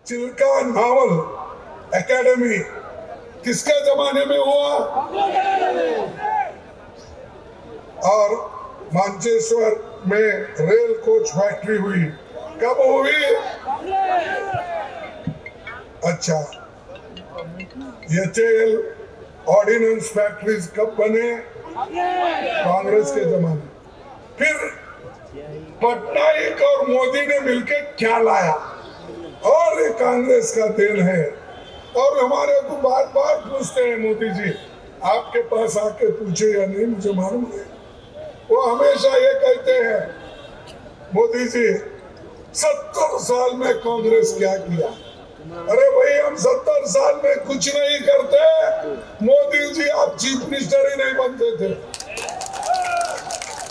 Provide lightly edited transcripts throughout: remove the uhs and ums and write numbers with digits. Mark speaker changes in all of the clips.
Speaker 1: Chilka novel academy किसके जमाने में हुआ? और मानचेश्वर में रेल कोच फैक्ट्री हुई, कब हुई? अच्छा, एचएएल ऑर्डिनेंस फैक्ट्रीज कब बने? कांग्रेस के जमाने। फिर पटनायक और मोदी ने मिलकर क्या लाया? और ये कांग्रेस का देन है। और हमारे को बार बार पूछते हैं, मोदी जी आपके पास आके पूछे या नहीं मुझे मालूम नहीं। वो हमेशा ये कहते हैं, मोदी जी 70 साल में कांग्रेस क्या किया? अरे भाई, हम 70 साल में कुछ नहीं करते। मोदी जी आप चीफ मिनिस्टर ही नहीं बनते थे।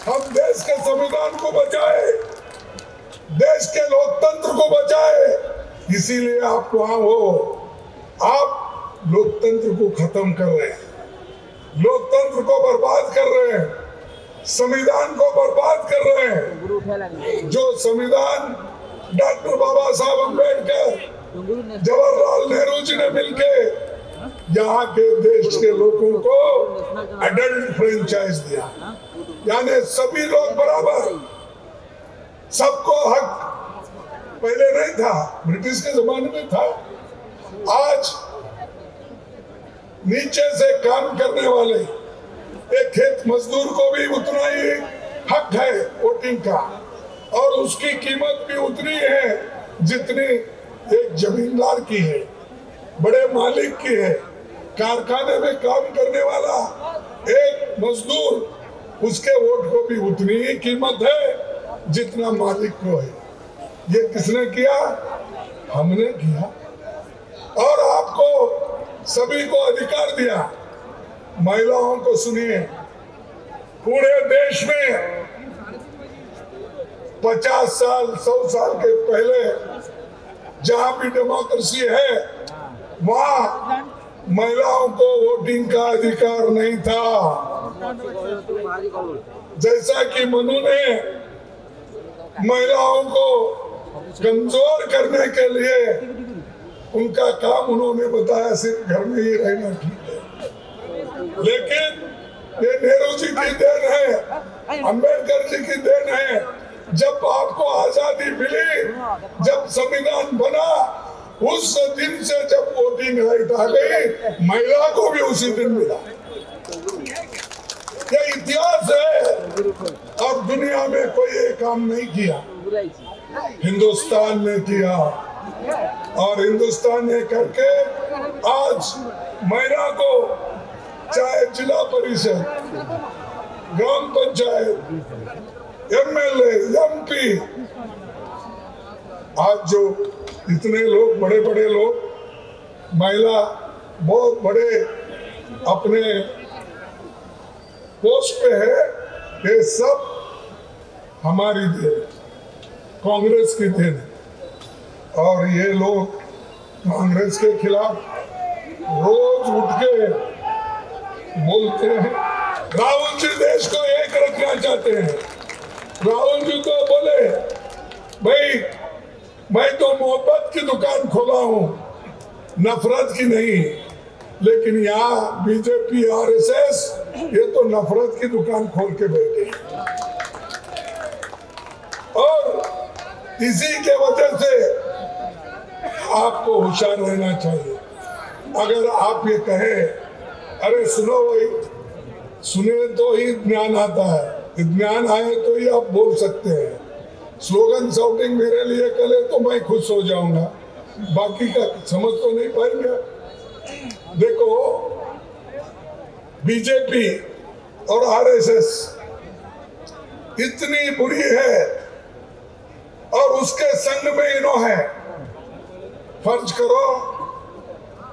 Speaker 1: हम देश के संविधान को बचाए, देश के लोकतंत्र को बचाए, इसीलिए आप वहां हो। आप लोकतंत्र को खत्म कर रहे हैं, लोकतंत्र को बर्बाद कर रहे हैं, संविधान को बर्बाद कर रहे हैं। जो संविधान डॉक्टर बाबा साहब अम्बेडकर, जवाहरलाल नेहरू जी ने मिलके यहाँ के देश के लोगों को एडल्ट फ्रेंचाइज दिया, यानी सभी लोग बराबर, सबको हक। पहले नहीं था, ब्रिटिश के जमाने में था। आज नीचे से काम करने वाले एक खेत मजदूर को भी उतना ही हक है वोटिंग का, और उसकी कीमत भी उतनी है जितनी एक जमींदार की है, बड़े मालिक की है। कारखाने में काम करने वाला एक मजदूर, उसके वोट को भी उतनी ही कीमत है जितना मालिक को है। ये किसने किया? हमने किया। और आपको सभी को अधिकार दिया। महिलाओं को सुनिए, पूरे देश में 50 साल 100 साल के पहले जहां भी डेमोक्रेसी है, वहां महिलाओं को वोटिंग का अधिकार नहीं था। जैसा कि मनु ने महिलाओं को कमजोर करने के लिए उनका काम उन्होंने बताया सिर्फ घर में ही रहना ठीक है, लेकिन ये नेहरू जी की देन है, अंबेडकर जी की देन है। जब आपको आजादी मिली, जब संविधान बना, उस दिन से जब वोटिंग राइट आ गई, महिला को भी उसी दिन मिला। ये इतिहास है। और दुनिया में कोई ये काम नहीं किया, हिंदुस्तान ने किया। और हिंदुस्तान ने करके आज महिला को चाहे जिला परिषद, ग्राम पंचायत, एमएलए, एमपी, आज जो इतने लोग, बड़े बड़े लोग, महिला बहुत बड़े अपने पोस्ट पे है, ये सब हमारी देन, कांग्रेस की देन है। और ये लोग कांग्रेस के खिलाफ रोज उठ के बोलते हैं। राहुल जी देश को एक रखना चाहते हैं। राहुल जी तो बोले, भाई मैं तो मोहब्बत की दुकान खोला हूं, नफरत की नहीं। लेकिन यहाँ बीजेपी, आरएसएस, ये तो नफरत की दुकान खोल के बैठे। और इसी के वजह से आपको होशियार रहना चाहिए। अगर आप ये कहें, अरे सुनो भाई, सुने तो ही ज्ञान आता है, ज्ञान आए तो ही आप बोल सकते हैं। स्लोगन शाउटिंग मेरे लिए करे तो मैं खुश हो जाऊंगा, बाकी का समझ तो नहीं पाएंगे। देखो, बीजेपी और आरएसएस इतनी बुरी है और उसके संग में इन्हों है। फर्ज करो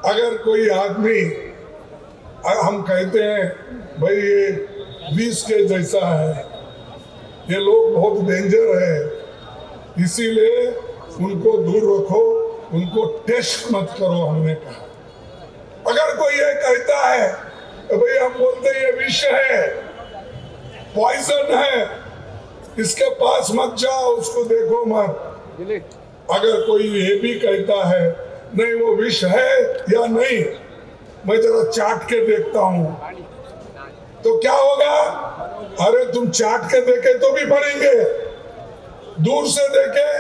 Speaker 1: अगर कोई आदमी, हम कहते हैं भाई ये विष के जैसा है, ये लोग बहुत डेंजर है, इसीलिए उनको दूर रखो, उनको टेस्ट मत करो, हमने कहा। अगर कोई ये कहता है तो भाई हम बोलते हैं ये विष है, पॉइजन है, इसके पास मत जाओ, उसको देखो मत। अगर कोई ये भी कहता है नहीं वो विष है या नहीं, मैं जरा चाट के देखता हूं, तो क्या होगा? अरे तुम चाट के देखे तो भी मरेंगे, दूर से देखे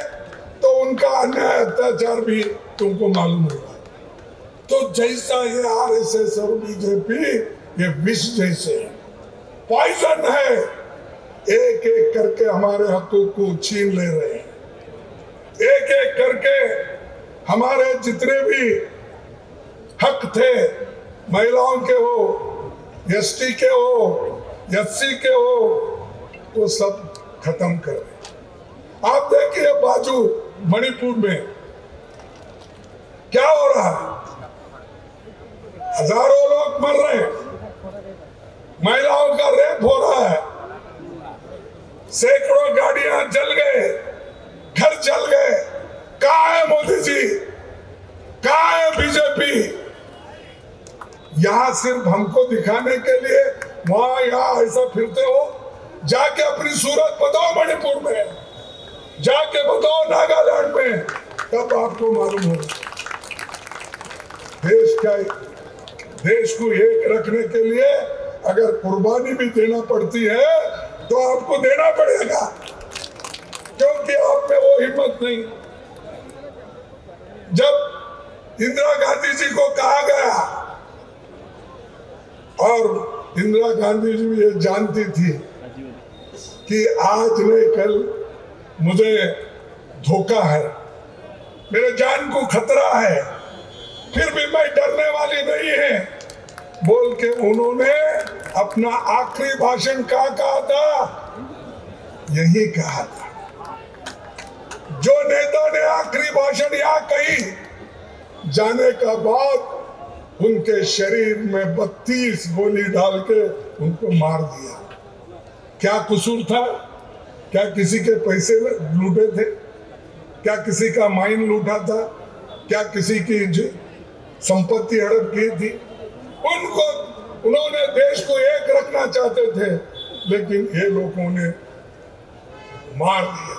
Speaker 1: तो उनका अन्याय अत्याचार भी तुमको मालूम होगा। तो जैसा ये आरएसएस और बीजेपी ये विष जैसे पॉइजन है, एक एक करके हमारे हकों को छीन ले रहे हैं। एक एक करके हमारे जितने भी हक थे, महिलाओं के हो, एसटी के हो, एससी के हो, वो सब खत्म कर रहे। आप देखिए बाजू मणिपुर में क्या हो रहा है, हजारों लोग मर रहे हैं, महिलाओं का रेप हो रहा है, सैकड़ों गाड़ियां जल गए, घर जल गए। कहाँ है मोदी जी, कहाँ है बीजेपी? यहां सिर्फ हमको दिखाने के लिए वहां यहां ऐसा फिरते हो। जाके अपनी सूरत बताओ मणिपुर में, जाके बताओ नागालैंड में, तब आपको मालूम होगा। देश को एक रखने के लिए अगर कुर्बानी भी देना पड़ती है तो आपको देना पड़ेगा, क्योंकि आप में वो हिम्मत नहीं। जब इंदिरा गांधी जी को कहा गया, और इंदिरा गांधी जी भी ये जानती थी कि आज नहीं कल मुझे धोखा है, मेरे जान को खतरा है, फिर भी मैं डरने वाली नहीं है, बोल के उन्होंने अपना आखिरी भाषण क्या कहा था? यही कहा था। जो नेता ने आखिरी भाषण यहाँ कही, जाने का बाद उनके शरीर में 32 गोली डाल के उनको मार दिया। क्या कसूर था? क्या किसी के पैसे लूटे थे? क्या किसी का माइन लूटा था? क्या किसी की संपत्ति हड़प की थी? उन्होंने देश को एक रखना चाहते थे, लेकिन ये लोगों ने मार दिया।